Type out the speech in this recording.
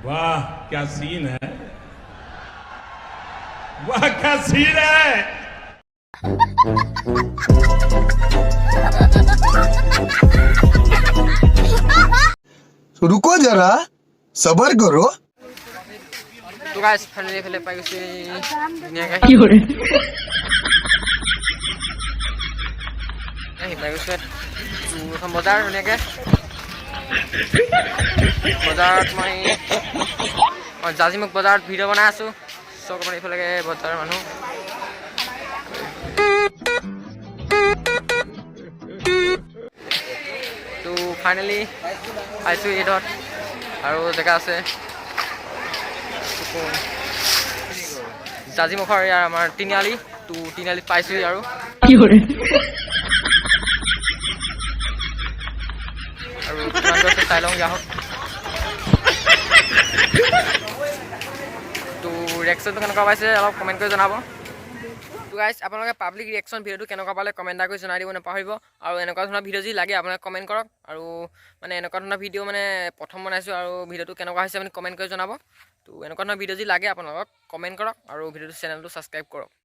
वाह क्या सीन है वाह क्या सीन है रुको जरा सबर करो तो गाइस फाइनली फेले पाइ গৈছে ধুনীয়াকৈ এই পাই গৈছে এখন বজাৰ ধুনীয়াকৈ বজাৰত মই জাজিমুখ বজাৰত ভিডিঅ' বনাই আছোঁ চক আপুনি এইফালে বজাৰৰ মানুহ তো ফাইনেলি পাইছোঁ ঈদত আৰু জেগা আছে জাজিমুখৰ ইয়াৰ আমাৰ তিনিআলি তো তিনিআলিত পাইছোঁ আৰু আৰু কিমান দূৰ আছে চাই লওঁ আহক তো ৰিয়েকশ্যনটো কেনেকুৱা পাইছে অলপ কমেণ্ট কৰি জনাব তো গাইজ আপোনালোকে পাব্লিক ৰিয়েকশ্যন ভিডিঅ'টো কেনেকুৱা পালে কমেণ্ট এটা কৰি জনাই দিব নাপাহৰিব আৰু এনেকুৱা ধৰণৰ ভিডিঅ' যদি লাগে আপোনালোকে কমেণ্ট কৰক আৰু মানে এনেকুৱা ধৰণৰ ভিডিঅ' মানে প্ৰথম বনাইছোঁ আৰু ভিডিঅ'টো কেনেকুৱা হৈছে আপুনি কমেণ্ট কৰি জনাব তো এনেকুৱা ধৰণৰ ভিডিঅ' যদি লাগে আপোনালোকক কমেণ্ট কৰক আৰু ভিডিঅ'টো চেনেলটো ছাবস্ক্ৰাইব কৰক